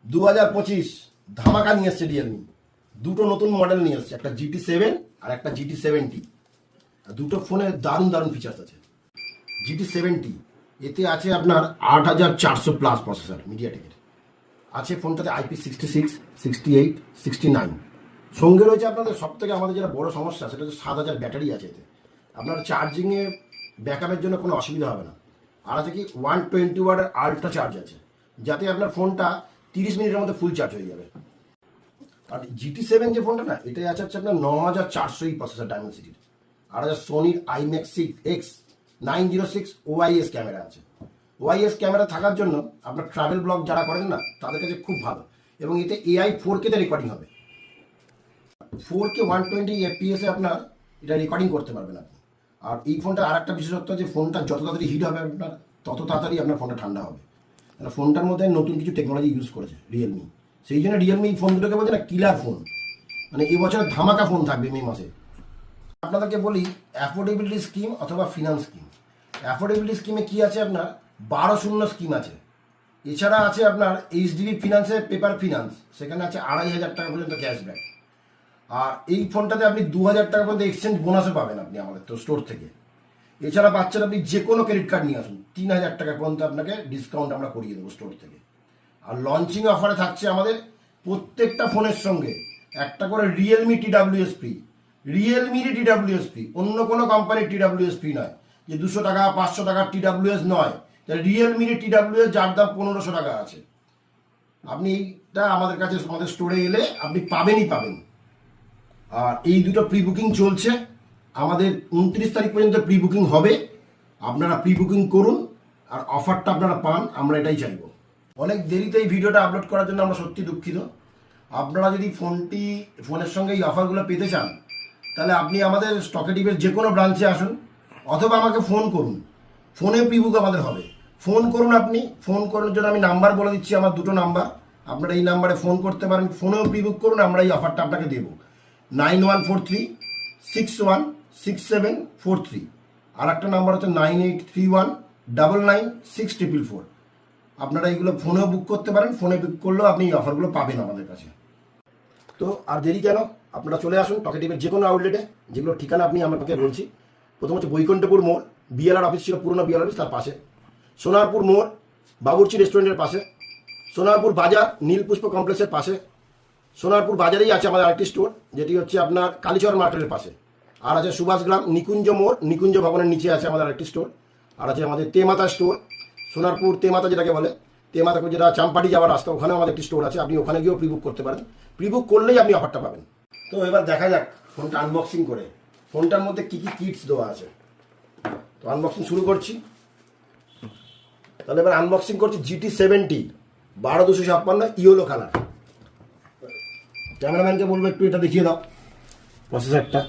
2025 ধামাকা নিয়ে এসছে রিয়েলমি। দুটো নতুন মডেল নিয়ে এসছে, একটা GT7 আর একটা GT70। দুটো ফোনে দারুণ দারুণ ফিচার্স আছে। GT70 এতে আছে আপনার 8400+ প্রসেসর মিডিয়াটেকের আছে। ফোনটাতে IP66, 68, 69 সঙ্গে রয়েছে। আপনাদের সব থেকে আমাদের যেটা বড় সমস্যা সেটা হচ্ছে 7000 ব্যাটারি আছে এতে। আপনার চার্জিংয়ে ব্যাকআপের জন্য কোনো অসুবিধা হবে না। আর আছে কি 120 ওয়াটের আল্ট্রা চার্জ আছে, যাতে আপনার ফোনটা 30 মিনিটের মধ্যে ফুল চার্জ হয়ে যাবে। আর GT7 যে ফোনটা না, এটাই আছে হচ্ছে আপনার 9400 প্রসেসর ডায়মেনসিটির। আর আছে সোনির IMAX X 906 OIS ক্যামেরা আছে। OIS ক্যামেরা থাকার জন্য আপনার ট্রাভেল ব্লগ যারা করেন না তাদের কাছে খুব ভালো। এবং এতে AI 4K তে রেকর্ডিং হবে। 4K 120 FPS এ আপনার এটা রেকর্ডিং করতে পারবেন আপনি। আর এই ফোনটা আর একটা বিশেষত্ব যে ফোনটা যত তাড়াতাড়ি হিট হবে আপনার, তত তাড়াতাড়ি আপনার ফোনটা ঠান্ডা হবে। ফোনটার মধ্যে নতুন কিছু টেকনোলজি ইউজ করেছে রিয়েলমি। সেই জন্য রিয়েলমি এই ফোন দুটোকে বলছে না কিলার ফোন, মানে এবছর ধামাকা ফোন থাকবে মে মাসে। আপনাদেরকে বলি অ্যাফোর্ডেবিলিটি স্কিম অথবা ফিনান্স স্কিম। অ্যাফোর্ডেবিলিটি স্কিমে কি আছে আপনার 1200 স্কিম আছে। এছাড়া আছে আপনার HDB ফিনান্সের পেপার ফিনান্স, সেখানে আছে 2500 টাকা পর্যন্ত ক্যাশব্যাক। আর এই ফোনটাতে আপনি 2000 টাকা পর্যন্ত এক্সচেঞ্জ বোনাসও পাবেন আপনি আমাদের তো স্টোর থেকে। এছাড়া পাচ্ছেন আপনি যে কোনো ক্রেডিট কার্ড নিয়ে আসুন, 3000 টাকা পর্যন্ত আপনাকে ডিসকাউন্ট আমরা করিয়ে দেবো স্টোর থেকে। আর লঞ্চিং অফারে থাকছে আমাদের প্রত্যেকটা ফোনের সঙ্গে একটা করে রিয়েলমি TWS ফ্রি। রিয়েলমির TWS ফ্রি, অন্য কোনো কোম্পানির TWS ফ্রি নয়। যে 200 টাকা 500 টাকার TWS নয়, রিয়েলমির TWS যার দাম 1500 টাকা আছে। আপনি এইটা আমাদের কাছে আমাদের স্টোরে এলে আপনি পাবেনই পাবেন। আর এই দুটো প্রি বুকিং চলছে আমাদের 29 তারিখ পর্যন্ত প্রি বুকিং হবে। আপনারা প্রি বুকিং করুন আর অফারটা আপনারা পান, আমরা এটাই চাইবো। অনেক দেরিতে এই ভিডিওটা আপলোড করার জন্য আমরা সত্যি দুঃখিত। আপনারা যদি ফোনের সঙ্গে এই অফারগুলো পেতে চান, তাহলে আপনি আমাদের স্টকেটিভের যে কোনো ব্রাঞ্চে আসুন অথবা আমাকে ফোন করুন। ফোনে প্রি বুক আমাদের হবে। ফোন করুন, আপনি ফোন করার জন্য আমি নাম্বার বলে দিচ্ছি, আমার দুটো নাম্বার। আপনারা এই নাম্বারে ফোন করতে পারেন, ফোনেও প্রি বুক করুন, আমরা এই অফারটা আপনাকে দেবো। 9143616743। আর একটা নাম্বার হচ্ছে 9831996444। আপনারা এইগুলো ফোনেও বুক করতে পারেন, ফোনে বুক করলেও আপনি এই অফারগুলো পাবেন আমাদের কাছে। তো আর দেরি কেন, আপনারা চলে আসুন টকেটিভের যে কোনো আউটলেটে, যেগুলো ঠিকানা আপনি আমাকে বলছি। প্রথম হচ্ছে বৈকুণ্ঠপুর মোড়, BLR অফিস ছিল পুরনো BLR অফিস, তার পাশে। সোনারপুর মোড়, বাবুর্চি রেস্টুরেন্টের পাশে। সোনারপুর বাজার, নীলপুষ্প কমপ্লেক্সের পাশে। সোনারপুর বাজারেই আছে আমাদের আরেকটি স্টোর, যেটি হচ্ছে আপনার কালীচর মার্কেটের পাশে। আর আছে সুভাষগ্রাম নিকুঞ্জ মোড়, নিকুঞ্জ ভবনের নিচে আছে আমাদের আরেকটি স্টোর। আর আছে আমাদের তেমাতা স্টোর, সোনারপুর তেমাতা যেটাকে বলে, তেমাতা যেটা চাম্পাটি যাওয়ার রাস্তা, ওখানেও আমাদের একটি স্টোর আছে। আপনি ওখানে গিয়েও প্রি বুক করতে পারেন। প্রি বুক করলেই আপনি অফারটা পাবেন। তো এবার দেখা যাক ফোনটা আনবক্সিং করে ফোনটার মধ্যে কী কী কিটস দেওয়া আছে। তো আনবক্সিং শুরু করছি। তাহলে এবার আনবক্সিং করছি GT70 12256 ইয়েলো কালার। ক্যামেরাম্যানকে বলবো একটু এটা দেখিয়ে দাও প্রসেসরটা।